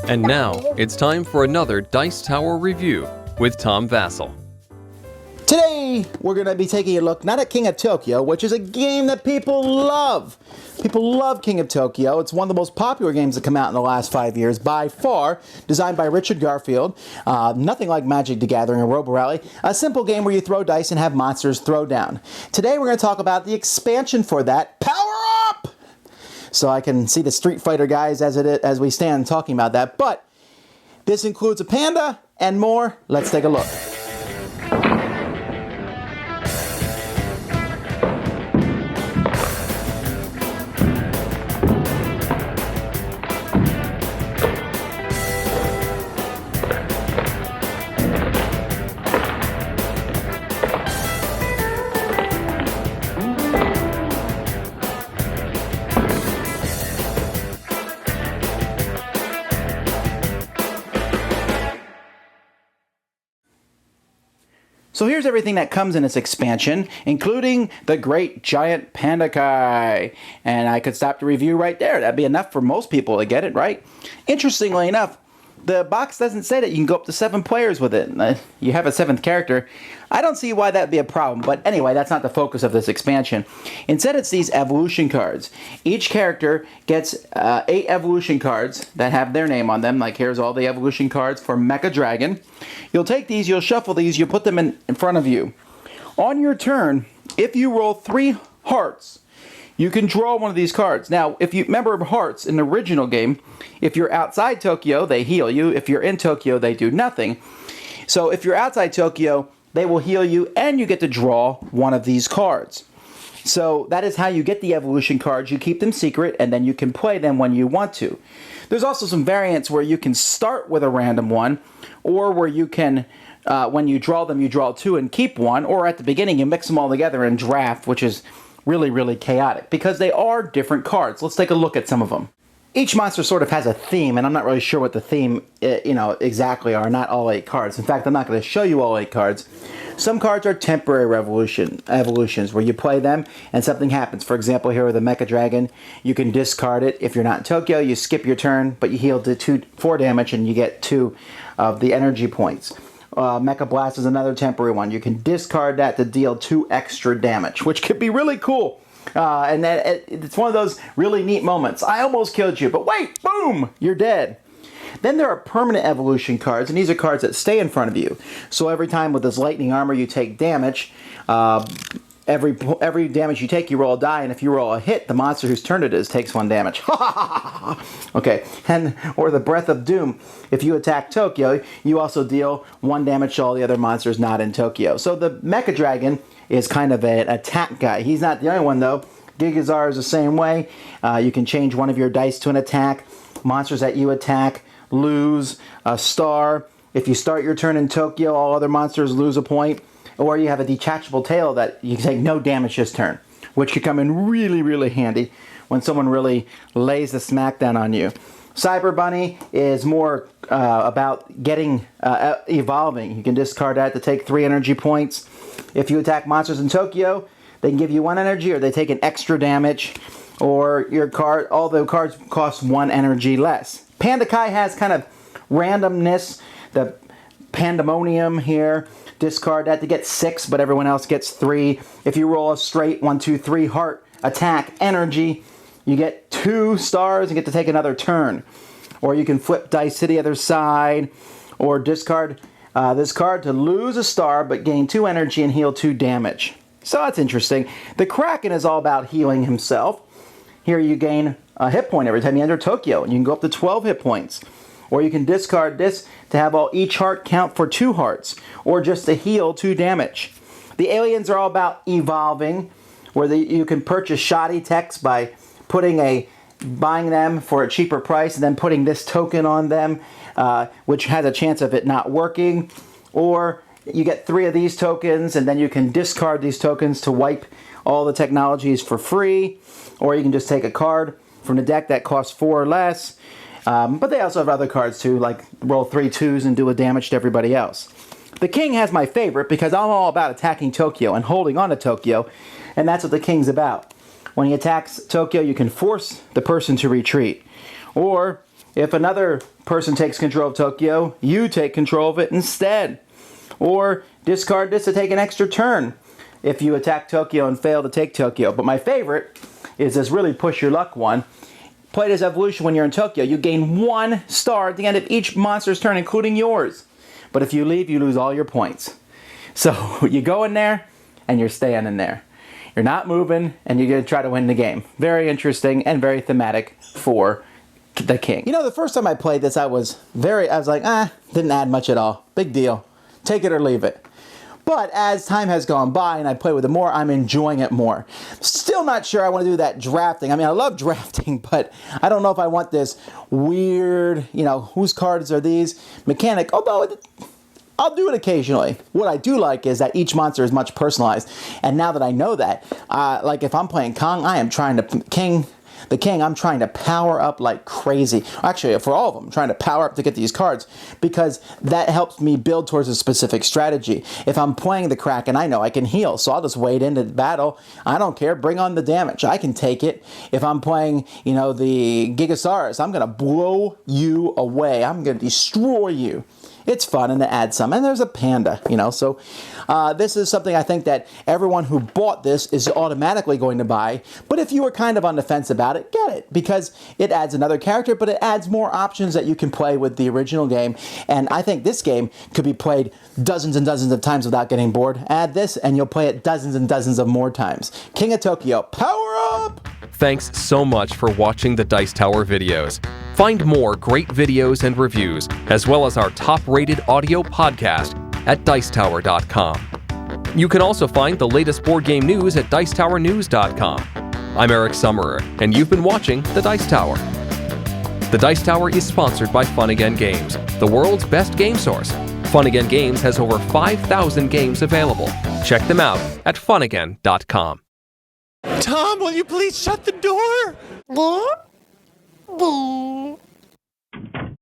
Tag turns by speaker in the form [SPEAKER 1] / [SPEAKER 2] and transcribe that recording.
[SPEAKER 1] And now, it's time for another Dice Tower review with Tom Vasel.
[SPEAKER 2] Today, we're going to be taking a look not at King of Tokyo, which is a game that people love. People love King of Tokyo. It's one of the most popular games that come out in the last 5 years, by far. Designed by Richard Garfield. Nothing like Magic the Gathering or Robo Rally. A simple game where you throw dice and have monsters throw down. Today, we're going to talk about the expansion for that, Power Up! So I can see the Street Fighter guys as we stand talking about that. But this includes a panda and more. Let's take a look. So here's everything that comes in this expansion, including the Great Giant Panda Kai. And I could stop the review right there. That'd be enough for most people to get it, right? Interestingly enough, the box doesn't say that you can go up to 7 players with it. You have a 7th character. I don't see why that'd be a problem, but anyway, that's not the focus of this expansion. Instead, it's these evolution cards. Each character gets 8 evolution cards that have their name on them, like here's all the evolution cards for Mecha Dragon. You'll take these, you'll shuffle these, you'll put them in front of you. On your turn, if you roll 3 hearts, you can draw one of these cards. Now, if you remember hearts in the original game, if you're outside Tokyo, they heal you. If you're in Tokyo, they do nothing. So if you're outside Tokyo, they will heal you, and you get to draw one of these cards. So that is how you get the evolution cards. You keep them secret, and then you can play them when you want to. There's also some variants where you can start with a random one, or where you can, when you draw them, you draw 2 and keep 1, or at the beginning you mix them all together and draft, which is really, really chaotic, because they are different cards. Let's take a look at some of them. Each monster sort of has a theme, and I'm not really sure what the theme, exactly are. Not all 8 cards. In fact, I'm not going to show you all 8 cards. Some cards are temporary evolutions, where you play them and something happens. For example, here with the Mecha Dragon, you can discard it. If you're not in Tokyo, you skip your turn, but you heal to 4 damage, and you get 2 of the energy points. Mecha Blast is another temporary one. You can discard that to deal 2 extra damage, which could be really cool. And it's one of those really neat moments. I almost killed you, but wait, boom, you're dead. Then there are permanent evolution cards, and these are cards that stay in front of you. So every time with this lightning armor you take damage, every damage you take, you roll a die, and if you roll a hit, the monster whose turn it is takes 1 damage. Okay, or the Breath of Doom. If you attack Tokyo, you also deal 1 damage to all the other monsters not in Tokyo. So the Mecha Dragon is kind of an attack guy. He's not the only one, though. Gigazar is the same way. You can change one of your dice to an attack. Monsters that you attack lose a star. If you start your turn in Tokyo, all other monsters lose a point. Or you have a detachable tail that you can take no damage this turn, which could come in really, really handy when someone really lays the smackdown on you. Cyber Bunny is more about getting evolving. You can discard that to take 3 energy points. If you attack monsters in Tokyo, they can give you 1 energy, or they take an extra damage, or all the cards cost 1 energy less. Panda Kai has kind of randomness. The Pandemonium here, discard that to get 6, but everyone else gets 3. If you roll a straight 1, 2, 3 heart attack energy, you get 2 stars and get to take another turn. Or you can flip dice to the other side, or discard this card to lose a star but gain 2 energy and heal 2 damage. So that's interesting. The Kraken is all about healing himself. Here you gain a hit point every time you enter Tokyo, and you can go up to 12 hit points. Or you can discard this to have each heart count for 2 hearts, or just to heal 2 damage. The aliens are all about evolving, where you can purchase shoddy techs by buying them for a cheaper price and then putting this token on them, which has a chance of it not working. Or you get 3 of these tokens, and then you can discard these tokens to wipe all the technologies for free. Or you can just take a card from the deck that costs 4 or less. But they also have other cards too, like roll 3 2s and do a damage to everybody else. The King has my favorite because I'm all about attacking Tokyo and holding on to Tokyo, and that's what the King's about. When he attacks Tokyo, you can force the person to retreat. Or If another person takes control of Tokyo, you take control of it instead. Or discard this to take an extra turn if you attack Tokyo and fail to take Tokyo. But my favorite is this really push your luck one. Play this evolution when you're in Tokyo. You gain 1 star at the end of each monster's turn, including yours. But if you leave, you lose all your points. So you go in there and you're staying in there. You're not moving and you're going to try to win the game. Very interesting and very thematic for the king. You know, the first time I played this, I was like, didn't add much at all. Big deal. Take it or leave it. But as time has gone by and I play with it more, I'm enjoying it more. Still not sure I want to do that drafting. I mean, I love drafting, but I don't know if I want this weird, whose cards are these mechanic, although I'll do it occasionally. What I do like is that each monster is much personalized. And now that I know that, like if I'm playing Kong, I am trying to, I'm trying to power up like crazy. Actually, for all of them, I'm trying to power up to get these cards because that helps me build towards a specific strategy. If I'm playing the Kraken, I know I can heal, so I'll just wade into the battle. I don't care. Bring on the damage. I can take it. If I'm playing, the Gigasaurus, I'm going to blow you away. I'm going to destroy you. It's fun and it adds some. And there's a panda, So this is something I think that everyone who bought this is automatically going to buy. But if you were kind of on the fence about it, get it. Because it adds another character, but it adds more options that you can play with the original game. And I think this game could be played dozens and dozens of times without getting bored. Add this and you'll play it dozens and dozens of more times. King of Tokyo, power up!
[SPEAKER 1] Thanks so much for watching the Dice Tower videos. Find more great videos and reviews, as well as our top-rated audio podcast at Dicetower.com. You can also find the latest board game news at Dicetowernews.com. I'm Eric Summerer, and you've been watching The Dice Tower. The Dice Tower is sponsored by Fun Again Games, the world's best game source. Fun Again Games has over 5,000 games available. Check them out at funagain.com.
[SPEAKER 3] Tom, will you please shut the door?